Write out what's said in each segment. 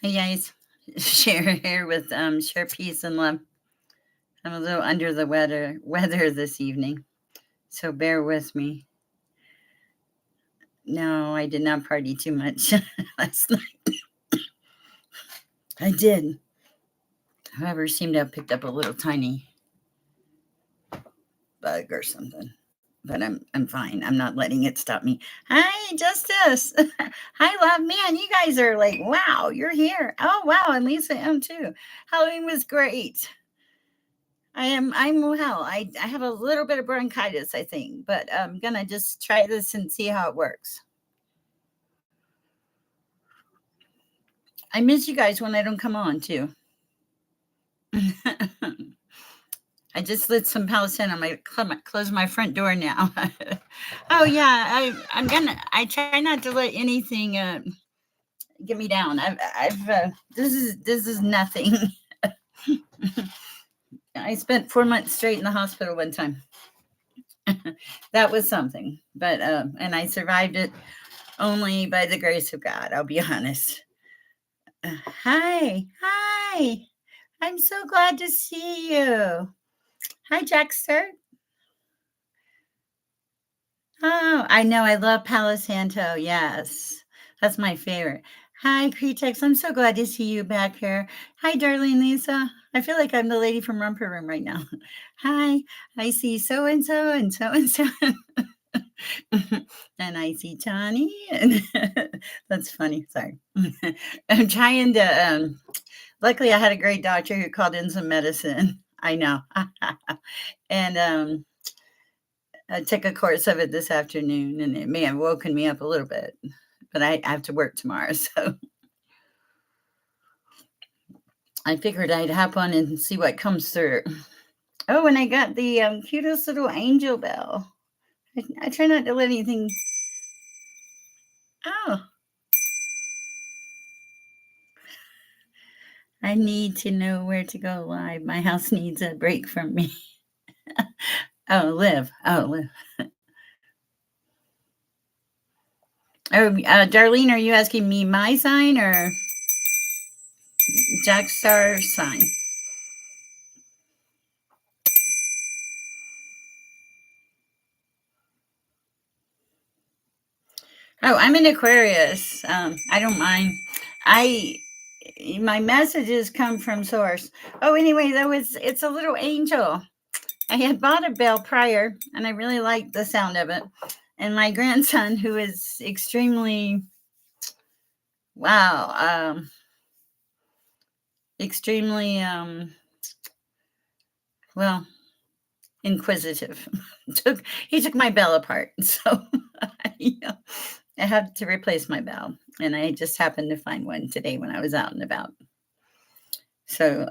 Hey guys, share here with share peace and love. I'm a little under the weather this evening, so bear with me. No, I did not party too much last night. I did, however, seemed to have picked up a little tiny bug or something. But I'm fine. I'm not letting it stop me. Hi, Justice. Hi, love. Man, you guys are like, wow, you're here. Oh wow, and Lisa M too. Halloween was great. I'm well. I have a little bit of bronchitis, I think, but I'm gonna just try this and see how it works. I miss you guys when I don't come on too. I just lit some Palosan. I'm gonna close my front door now. Oh yeah, I try not to let anything get me down. This is nothing. I spent 4 months straight in the hospital one time. That was something, but and I survived it only by the grace of God. I'll be honest. Hi, hi. I'm so glad to see you. Hi, Jackster. Oh, I know. I love Palo Santo. Yes, that's my favorite. Hi, Cretex. I'm so glad to see you back here. Hi, Darlene Lisa. I feel like I'm the lady from Romper Room right now. Hi, I see so and so and so and so. And I see Tani. And that's funny. Sorry. I'm trying to. Luckily, I had a great doctor who called in some medicine. I know. And I took a course of it this afternoon, and it may have woken me up a little bit, but I have to work tomorrow. So I figured I'd hop on and see what comes through. Oh, and I got the cutest little angel bell. I try not to let anything. Oh, I need to know where to go live. My house needs a break from me. Oh, live. Oh, live. Oh, Darlene, are you asking me my sign or Jack Star's sign? Oh, I'm an Aquarius. I don't mind. I my messages come from source. Oh, anyway, it's a little angel. I had bought a bell prior, and I really liked the sound of it. And my grandson, who is extremely wow, extremely well inquisitive, he took my bell apart. So you know, I had to replace my bell, and I just happened to find one today when I was out and about. So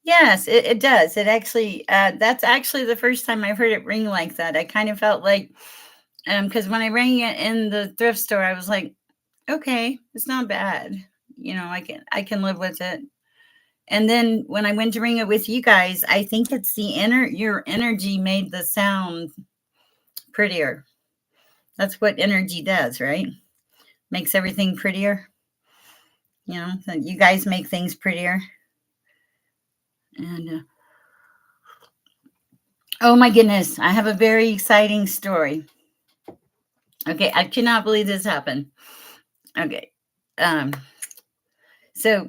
yes, it does. It actually that's actually the first time I've heard it ring like that. I kind of felt like because when I rang it in the thrift store, I was like, okay, it's not bad. I can live with it. And then when I went to ring it with you guys, I think it's your energy made the sound prettier. That's what energy does, right? Makes everything prettier. So you guys make things prettier. And oh my goodness, I have a very exciting story. Okay, I cannot believe this happened. Okay. Um, so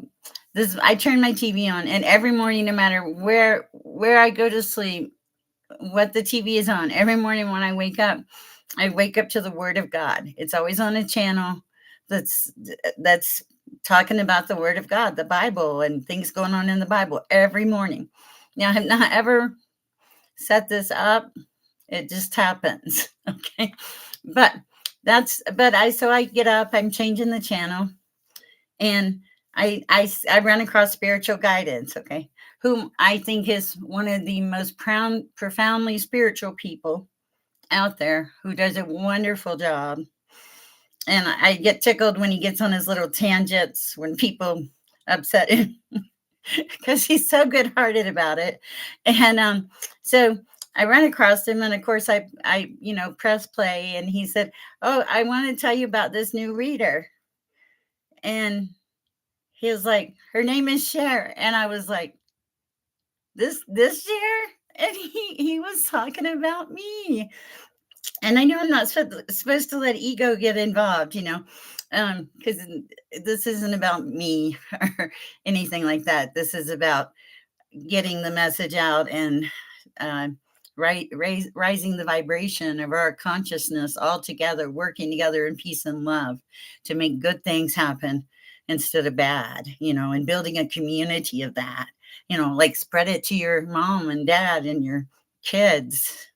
I turn my TV on, and every morning, no matter where I go to sleep, what the TV is on, every morning when I wake up to the Word of God. It's always on a channel that's talking about the Word of God, the Bible, and things going on in the Bible every morning. Now, I have not ever set this up. It just happens. Okay. But I get up, I'm changing the channel, and I run across spiritual guidance, okay, whom I think is one of the most profoundly spiritual people out there, who does a wonderful job. And I get tickled when he gets on his little tangents when people upset him because he's so good-hearted about it. And so I ran across him, and of course I press play, and he said, "Oh, I want to tell you about this new reader." And he was like, her name is Cher. And I was like, this Cher? And he was talking about me. And I know I'm not supposed to let ego get involved, because this isn't about me or anything like that. This is about getting the message out and uh, rising the vibration of our consciousness all together, working together in peace and love to make good things happen instead of bad, and building a community of that, like spread it to your mom and dad and your kids.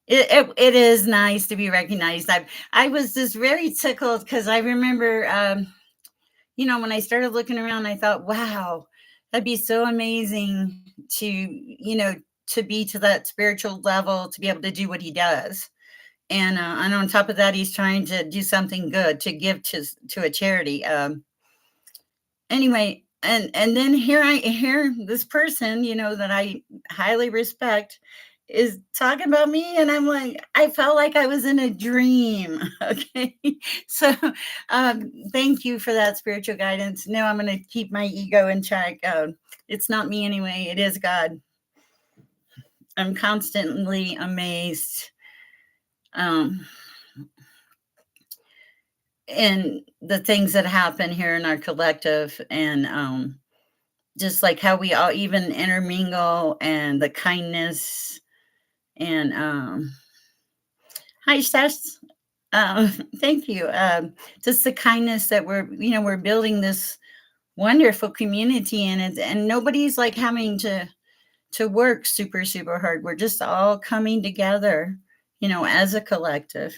It is nice to be recognized. I was just very tickled because I remember, when I started looking around, I thought, wow, that'd be so amazing to, to be to that spiritual level, to be able to do what he does. And on top of that, he's trying to do something good to give to a charity. Anyway, and then here this person, that I highly respect is talking about me, and I'm like, I felt like I was in a dream. Okay. So thank you for that spiritual guidance. No, I'm going to keep my ego in check. It's not me anyway, it is God. I'm constantly amazed in the things that happen here in our collective, and just like how we all even intermingle, and the kindness, and hi Seth. Thank you. Just the kindness that we're building this wonderful community, and nobody's like having to work super super hard. We're just all coming together, as a collective.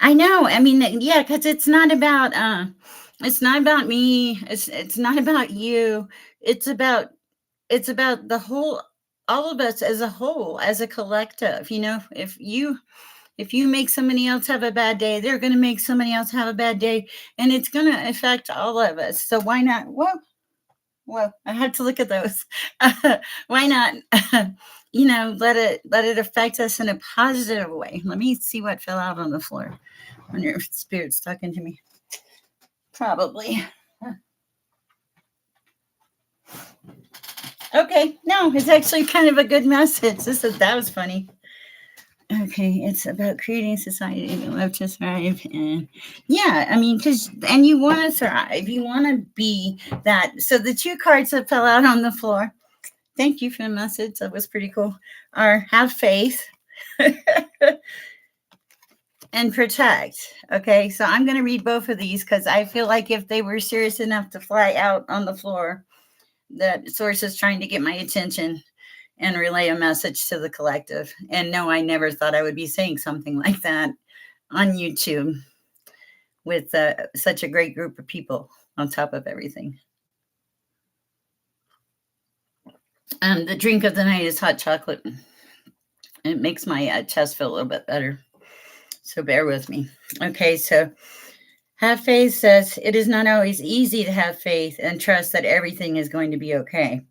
I know. I mean, yeah, because it's not about me. It's not about you. It's about it's about the whole, all of us as a whole, as a collective. If you make somebody else have a bad day, they're going to make somebody else have a bad day, and it's going to affect all of us. So why not? Well, I had to look at those. Why not? Let it affect us in a positive way. Let me see what fell out on the floor when your spirit's talking to me. Probably. Okay, no, it's actually kind of a good message. That was funny. Okay, it's about creating society that love to thrive, and yeah, I mean, and you want to thrive, you want to be that. So the two cards that fell out on the floor, thank you for the message. That was pretty cool. Are have faith and protect. Okay, so I'm going to read both of these because I feel like if they were serious enough to fly out on the floor, that source is trying to get my attention and relay a message to the collective. And no, I never thought I would be saying something like that on YouTube with such a great group of people on top of everything. The drink of the night is hot chocolate. It makes my chest feel a little bit better. So bear with me. Okay, so have faith says it is not always easy to have faith and trust that everything is going to be okay.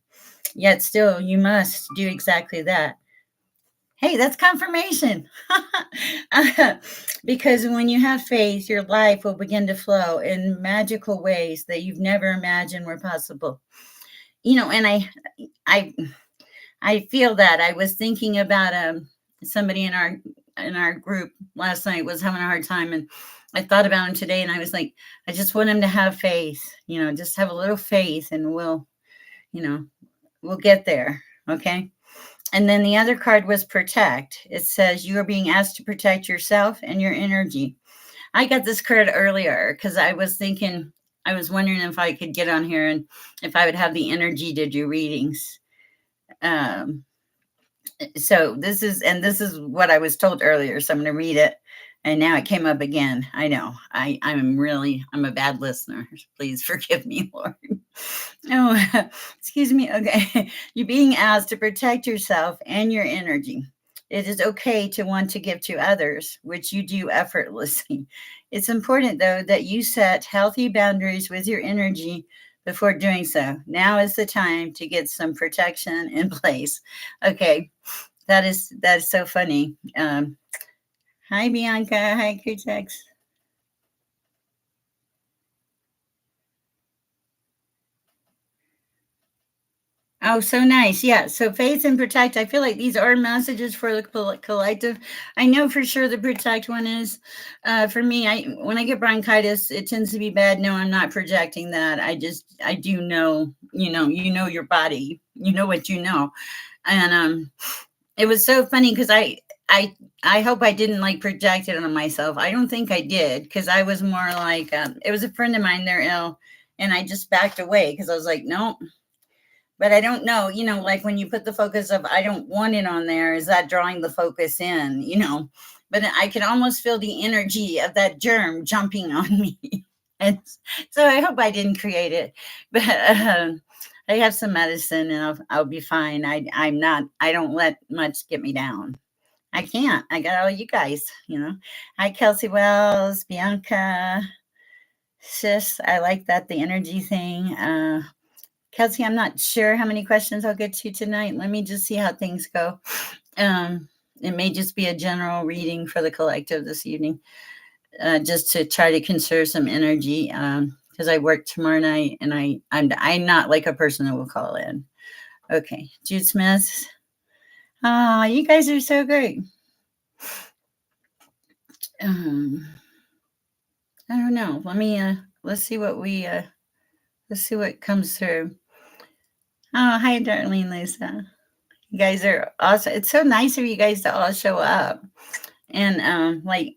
Yet still, you must do exactly that. Hey, that's confirmation. Because when you have faith, your life will begin to flow in magical ways that you've never imagined were possible. And I feel that. I was thinking about somebody in our group last night was having a hard time, and I thought about him today, and I was like, I just want him to have faith, just have a little faith, and we'll get there. Okay. And then the other card was protect. It says you are being asked to protect yourself and your energy. I got this card earlier because I was wondering if I could get on here and if I would have the energy to do readings. So this is what I was told earlier. So I'm going to read it. And now it came up again. I know. I'm a bad listener. Please forgive me, Lord. Oh, excuse me. Okay. You're being asked to protect yourself and your energy. It is okay to want to give to others, which you do effortlessly. It's important, though, that you set healthy boundaries with your energy before doing so. Now is the time to get some protection in place. Okay. that is so funny. Hi Bianca. Hi Kutex. Oh, so nice. Yeah. So faith and protect. I feel like these are messages for the collective. I know for sure the protect one is. For me, I when I get bronchitis, it tends to be bad. No, I'm not projecting that. I do know. You know your body. You know what you know, and it was so funny because I I hope I didn't like project it on myself. I don't think I did because I was more like it was a friend of mine. They're ill, and I just backed away because I was like, no, but I don't know, like when you put the focus of I don't want it on there, is that drawing the focus in, But I can almost feel the energy of that germ jumping on me. And so I hope I didn't create it. But I have some medicine and I'll be fine. I don't let much get me down. I can't. I got all you guys. Hi, Kelsey Wells, Bianca, Sis. I like that, the energy thing. Kelsey, I'm not sure how many questions I'll get to tonight. Let me just see how things go. It may just be a general reading for the collective this evening, just to try to conserve some energy. Because I work tomorrow night, and I'm not like a person that will call in. Okay, Jude Smith. Oh, you guys are so great. I don't know. Let's see what comes through. Oh, hi, Darlene Lisa. You guys are awesome. It's so nice of you guys to all show up. And like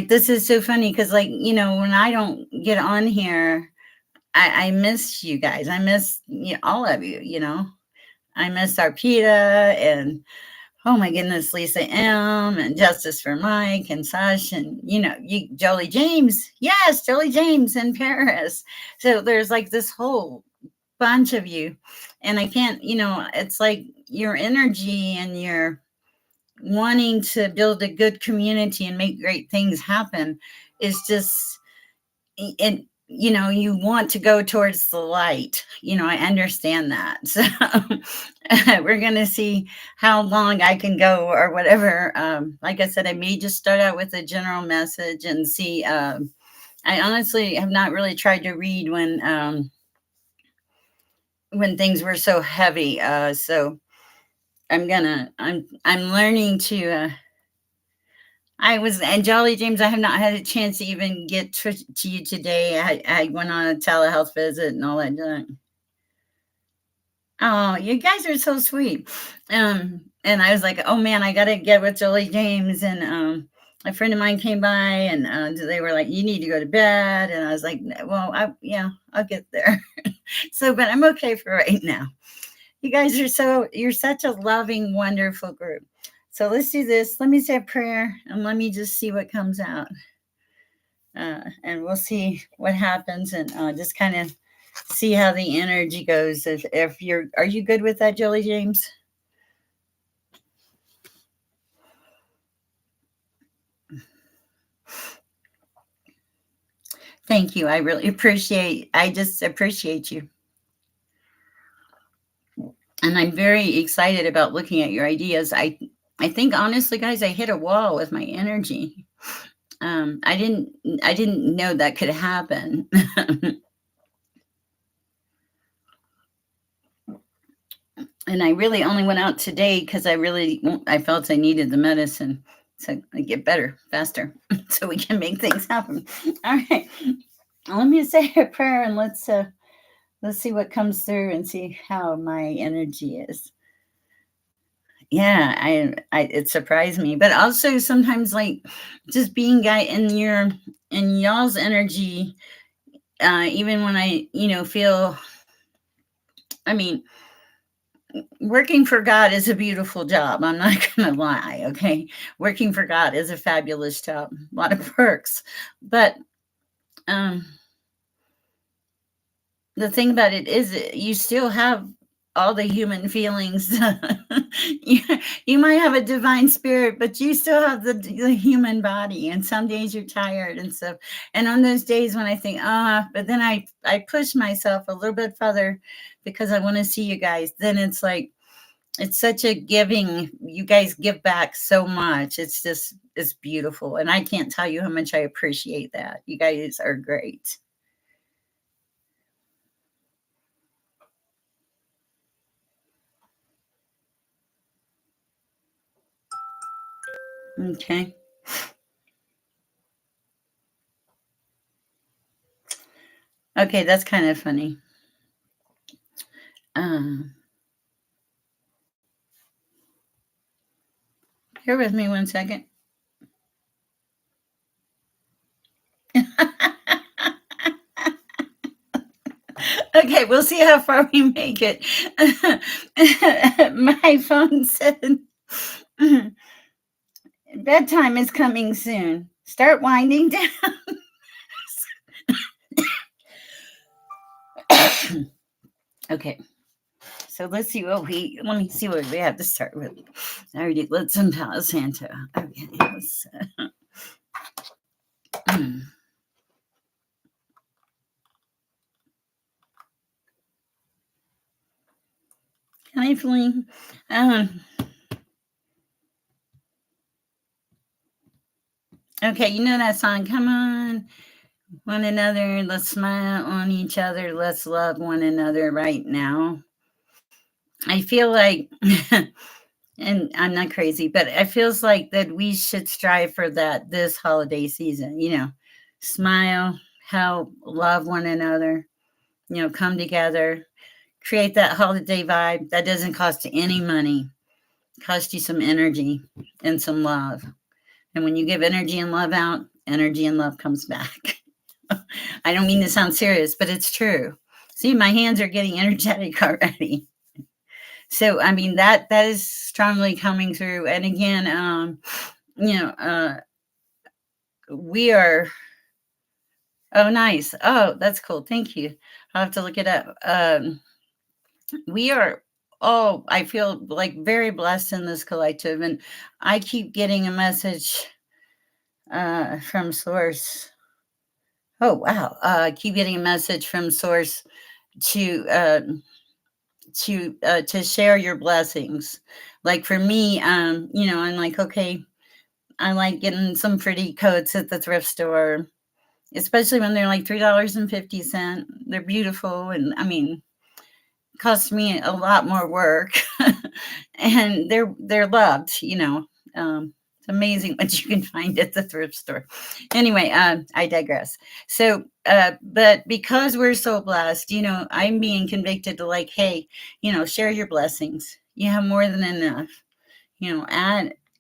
this is so funny because when I don't get on here, I miss you guys. I miss all of you. I miss Arpita and oh my goodness, Lisa M and Justice for Mike and Sash and you Jolie James. Yes, Jolie James in Paris. So there's like this whole bunch of you. And I can't, it's like your energy and your wanting to build a good community and make great things happen is just it you want to go towards the light. I understand that. So we're gonna see how long I can go or whatever. Like I said, I may just start out with a general message and see. I honestly have not really tried to read when things were so heavy. So I'm learning to I was and Jolly James, I have not had a chance to even get to you today. I went on a telehealth visit and all that junk. Oh, you guys are so sweet. And I was like, oh man, I gotta get with Jolly James. And a friend of mine came by and they were like, you need to go to bed. And I was like, well, I'll get there. So, but I'm okay for right now. You guys you're such a loving, wonderful group. So let's do this. Let me say a prayer and let me just see what comes out. And we'll see what happens and just kind of see how the energy goes. Are you good with that, Jolie James? Thank you. I just appreciate you. And I'm very excited about looking at your ideas. I think honestly, guys, I hit a wall with my energy. I didn't know that could happen. And I really only went out today because I felt I needed the medicine so I get better faster so we can make things happen. All right. Let me say a prayer and let's see what comes through and see how my energy is. Yeah, it surprised me, but also sometimes like just being guy in y'all's energy, even when I feel. I mean, working for God is a beautiful job. I'm not gonna lie. Okay, working for God is a fabulous job. A lot of perks, but um, the thing about it is you still have all the human feelings. you, you might have a divine spirit, but you still have the human body. And some days you're tired and stuff. And on those days when I think, but then I push myself a little bit further because I want to see you guys. Then it's like it's such a giving. You guys give back so much. It's beautiful, and I can't tell you how much I appreciate that. You guys are great. Okay. Okay, that's kind of funny. Um, Bear with me one second. Okay, we'll see how far we make it. My phone said bedtime is coming soon. Start winding down. Okay, so let me see what we have to start with. I already lit some Palo Santo. Okay, Kindly, um, okay, you know that song, come on, one another, let's smile on each other, let's love one another right now. I feel like, and I'm not crazy, but it feels like that we should strive for that this holiday season, smile, help, love one another, come together, create that holiday vibe that doesn't cost any money, cost you some energy and some love. And when you give energy and love out, energy and love comes back. I don't mean to sound serious, but it's true. See, my hands are getting energetic already. So I mean that is strongly coming through. And again, you know, we are. Oh, nice. Oh, that's cool. Thank you. I'll have to look it up. We are. Oh, I feel like very blessed in this collective, and I keep getting a message from Source. Oh wow! I keep getting a message from Source to to share your blessings. Like for me, I'm like, okay, I like getting some pretty coats at the thrift store, especially when they're like $3.50. They're beautiful, and I mean, cost me a lot more work, and they're loved. It's amazing what you can find at the thrift store. Anyway, I digress. So, but because we're so blessed, I'm being convicted to like, hey, share your blessings. You have more than enough.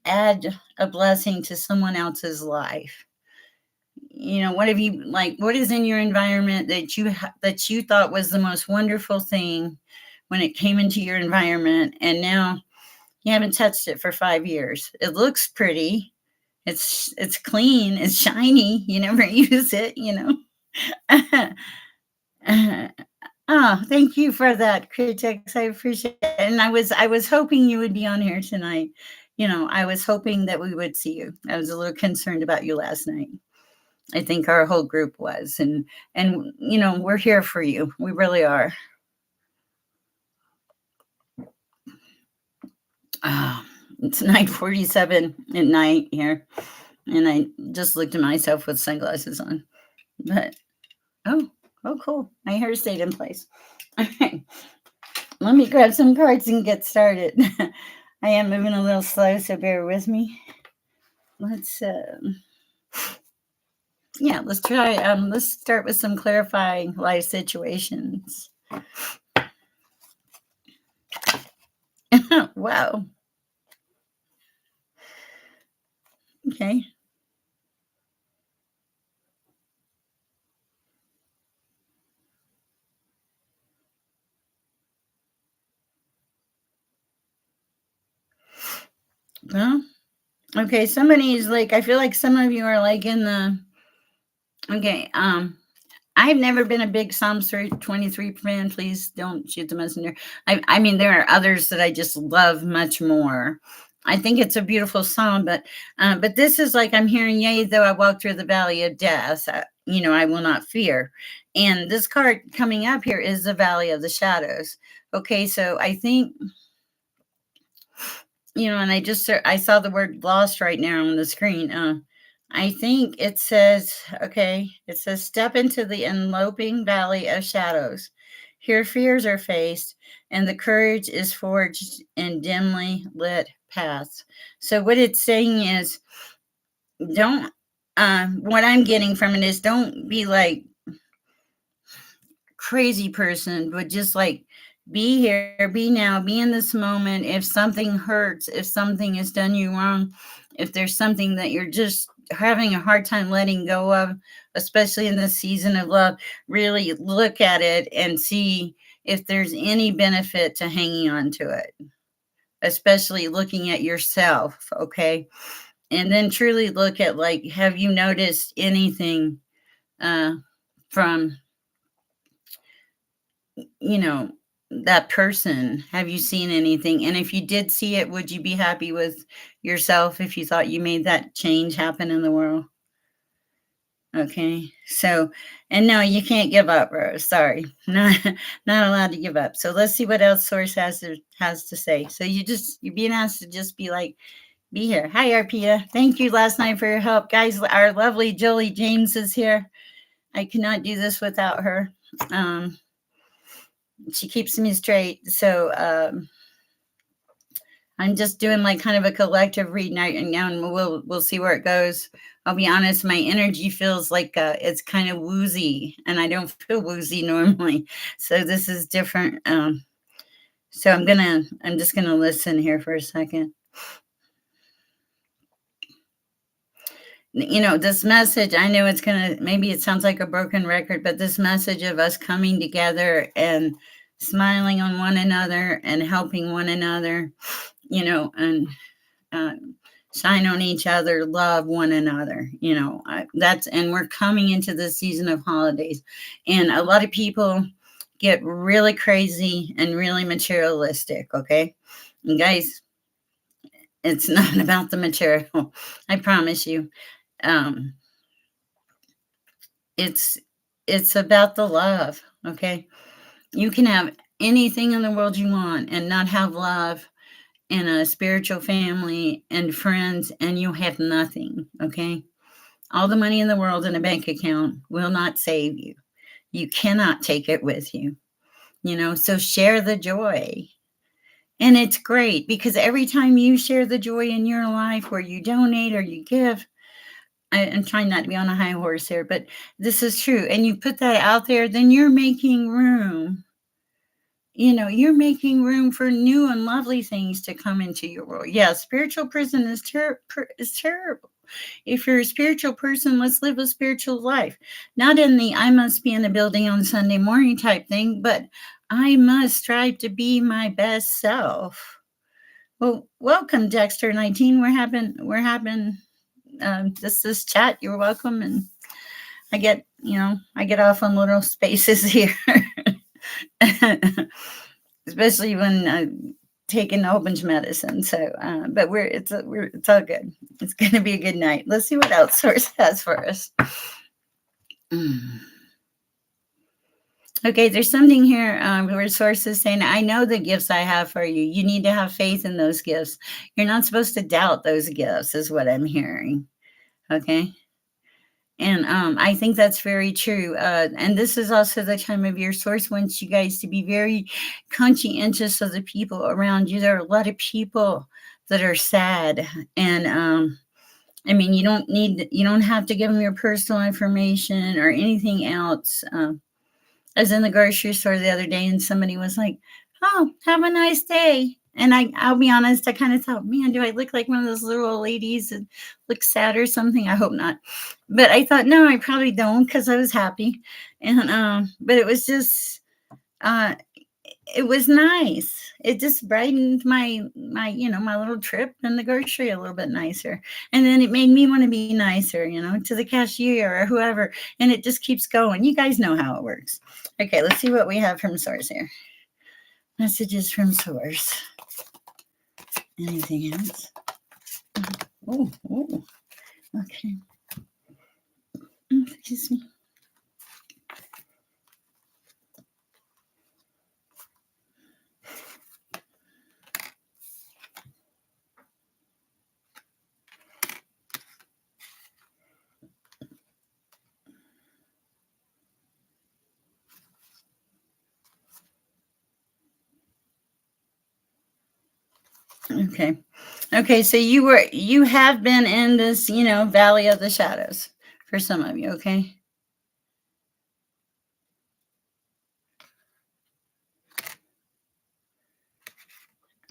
Add a blessing to someone else's life. What have you like? What is in your environment that you thought was the most wonderful thing when it came into your environment, and now you haven't touched it for 5 years? It looks pretty. It's clean. It's shiny. You never use it. Oh, thank you for that, critics. I appreciate it. And I was hoping you would be on here tonight. I was hoping that we would see you. I was a little concerned about you last night. I think our whole group was, and we're here for you. We really are. Oh, it's 9:47 at night here, and I just looked at myself with sunglasses on. But oh, cool. My hair stayed in place. All right, let me grab some cards and get started. I am moving a little slow, so bear with me. Let's yeah, let's try. Let's start with some clarifying life situations. Wow. Okay. Well, okay. Somebody's like, I feel like some of you are like in the. Okay. I've never been a big Psalms 23 fan. Please don't shoot the messenger. I mean, there are others that I just love much more. I think it's a beautiful song, but this is like I'm hearing, yea, though I walk through the valley of death, I will not fear. And this card coming up here is the valley of the shadows. Okay, so I think and I saw the word lost right now on the screen. I think it says, okay, it says, step into the enveloping valley of shadows. Here fears are faced, and the courage is forged in dimly lit paths. So what it's saying is, don't. What I'm getting from it is, don't be like crazy person, but just like be here, be now, be in this moment. If something hurts, if something has done you wrong, if there's something that you're just having a hard time letting go of, especially in this season of love, really look at it and see if there's any benefit to hanging on to it, especially looking at yourself. Okay. And then truly look at, like, have you noticed anything uh, from you know, that person? Have you seen anything? And if you did see it, would you be happy with yourself if you thought you made that change happen in the world? Okay. So, and no, you can't give up, Rose. Sorry. Not allowed to give up. So let's see what else Source has to say. So you're being asked to just be like, be here. Hi, Arpia. Thank you last night for your help. Guys, our lovely Jolie James is here. I cannot do this without her. Um, she keeps me straight. So I'm just doing like kind of a collective read now, and we'll see where it goes. I'll be honest, my energy feels like it's kind of woozy, and I don't feel woozy normally. So this is different. So I'm just gonna listen here for a second. This message, I know maybe it sounds like a broken record, but this message of us coming together and smiling on one another and helping one another, and uh, shine on each other, love one another. And we're coming into the season of holidays, and a lot of people get really crazy and really materialistic. Okay, and guys, it's not about the material. I promise you. Um, it's about the love. Okay, you can have anything in the world you want and not have love and a spiritual family and friends, and you have nothing. Okay, all the money in the world in a bank account will not save you. You cannot take it with you. So share the joy. And it's great because every time you share the joy in your life, where you donate or you give, I'm trying not to be on a high horse here, but this is true, and you put that out there, then you're making room. You're making room for new and lovely things to come into your world. Yeah, spiritual prison is terrible. If you're a spiritual person, let's live a spiritual life. Not in the I must be in the building on Sunday morning type thing, but I must strive to be my best self. Well, welcome, Dexter 19. We're having this chat. You're welcome. And I get off on little spaces here. Especially when taking a whole bunch of medicine. So, but it's all good. It's going to be a good night. Let's see what else Source has for us. Okay, there's something here where Source is saying, I know the gifts I have for you. You need to have faith in those gifts. You're not supposed to doubt those gifts, is what I'm hearing. Okay. And I think that's very true. And this is also the time of year Source wants you guys to be very conscientious of the people around you. There are a lot of people that are sad. And I mean, you don't have to give them your personal information or anything else. I was in the grocery store the other day and somebody was like, oh, have a nice day. And I'll be honest, I kind of thought, man, do I look like one of those little old ladies that look sad or something? I hope not. But I thought, no, I probably don't, because I was happy. And but it was just it was nice. It just brightened my little trip in the grocery a little bit nicer. And then it made me want to be nicer, to the cashier or whoever. And it just keeps going. You guys know how it works. Okay, let's see what we have from Source here. Messages from Source. Anything else? Oh, okay. Excuse me. Okay. Okay, so you have been in this, valley of the shadows for some of you, okay?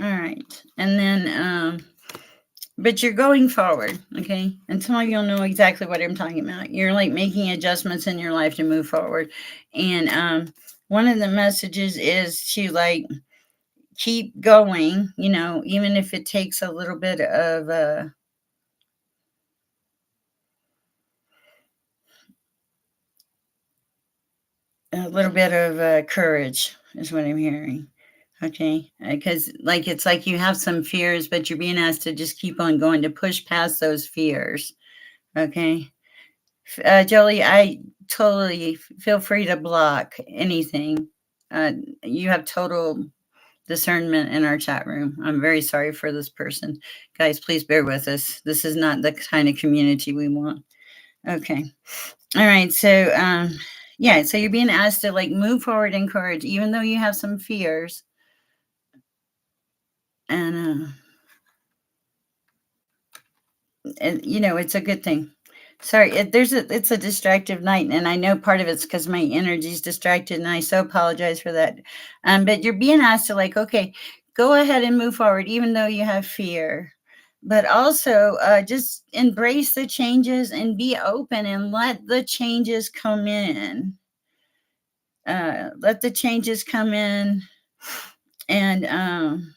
All right. And then but you're going forward, okay? And some of you'll know exactly what I'm talking about. You're like making adjustments in your life to move forward. And one of the messages is to like keep going, even if it takes a little bit of courage is what I'm hearing. Okay, because like it's like you have some fears, but you're being asked to just keep on going to push past those fears. Okay, Jolie, I totally feel free to block anything. Uh, you have total discernment in our chat room. I'm very sorry for this person, guys. Please bear with us. This is not the kind of community we want. Okay, all right. So, yeah. So you're being asked to like move forward in courage, even though you have some fears, and it's a good thing. Sorry, it's a distractive night, and I know part of it's because my energy's distracted, and I so apologize for that. But you're being asked to like, okay, go ahead and move forward, even though you have fear, but also just embrace the changes and be open and let the changes come in. Let the changes come in, and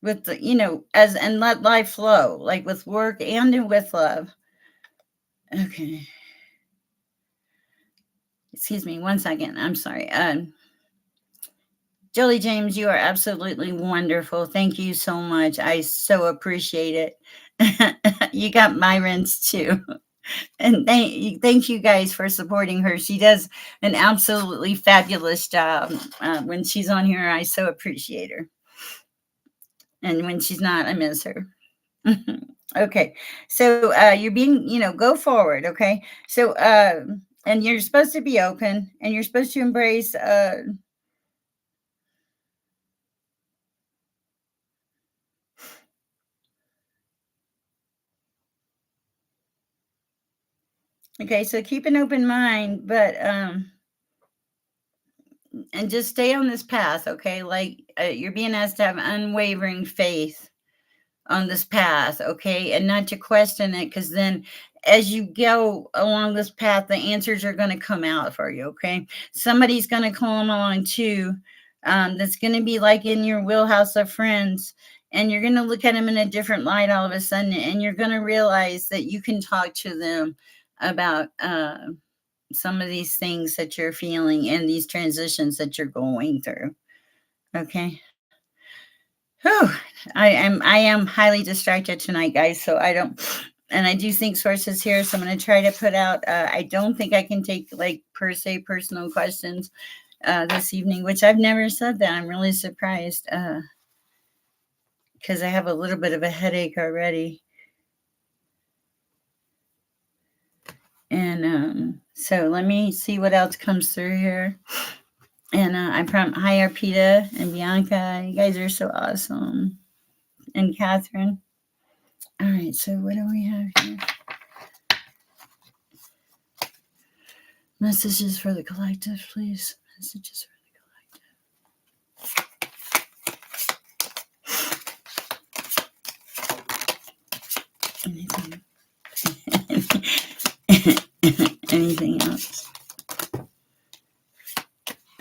with the as and let life flow, like with work and with love. Okay. Excuse me, one second. I'm sorry. Jolie James, you are absolutely wonderful. Thank you so much. I so appreciate it. You got my rinse too. And thank you guys for supporting her. She does an absolutely fabulous job. When she's on here, I so appreciate her. And when she's not, I miss her. Okay. So you're being, go forward. Okay. So, and you're supposed to be open and you're supposed to embrace, okay. So keep an open mind, but, and just stay on this path. Okay. Like you're being asked to have unwavering faith on this path, okay, and not to question it, because then as you go along this path, the answers are going to come out for you, okay. Somebody's going to come along too, that's going to be like in your wheelhouse of friends, and you're going to look at them in a different light all of a sudden, and you're going to realize that you can talk to them about some of these things that you're feeling and these transitions that you're going through, okay. Whew. I am highly distracted tonight, guys. So I don't, and I do think sources here. So I'm going to try to put out. I don't think I can take like per se personal questions this evening, which I've never said that. I'm really surprised because I have a little bit of a headache already. And so let me see what else comes through here. And I'm from hi Arpita and Bianca. You guys are so awesome. And Catherine. All right, so what do we have here? Messages for the collective, please. Messages for the collective. Anything else?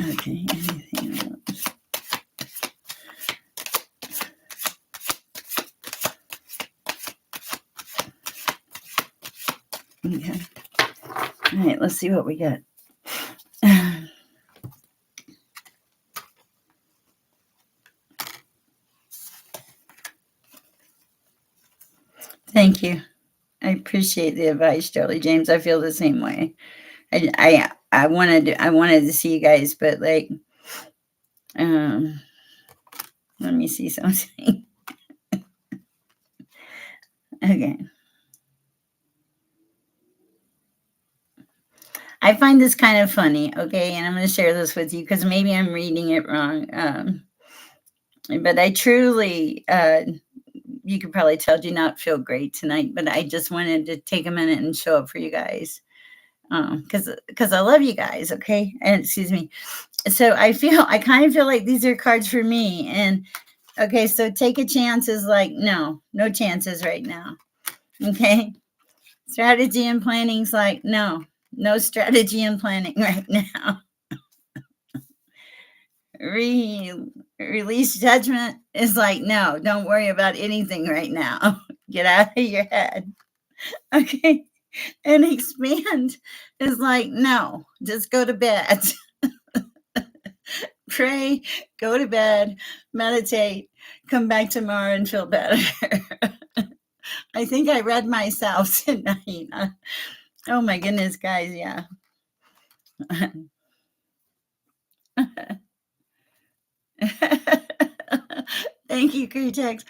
Okay, anything else? Okay. All right, let's see what we get. Thank you. I appreciate the advice, Jolie James. I feel the same way. I wanted to see you guys, but like, let me see something. Okay. I find this kind of funny, okay, and I'm going to share this with you because maybe I'm reading it wrong. But I truly, you could probably tell, do not feel great tonight. But I just wanted to take a minute and show up for you guys, because I love you guys. Okay, and excuse me. So I kind of feel like these are cards for me. And okay, so take a chance is like no, no chances right now. Okay, strategy and planning's like no, no strategy and planning right now. Release judgment is like no, don't worry about anything right now. Get out of your head. Okay, and expand is like no, just go to bed. Pray, go to bed, meditate, come back tomorrow and feel better. I think I read myself tonight. Oh my goodness, guys, yeah. Thank you, Cretex.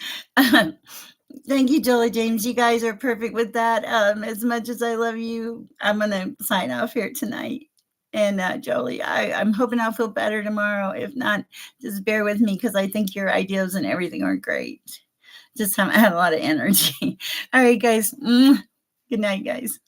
Thank you, Jolie James. You guys are perfect with that. As much as I love you, I'm gonna sign off here tonight. And Jolie, I'm hoping I'll feel better tomorrow. If not, just bear with me because I think your ideas and everything are great. Just I had a lot of energy. All right, guys. Good night, guys.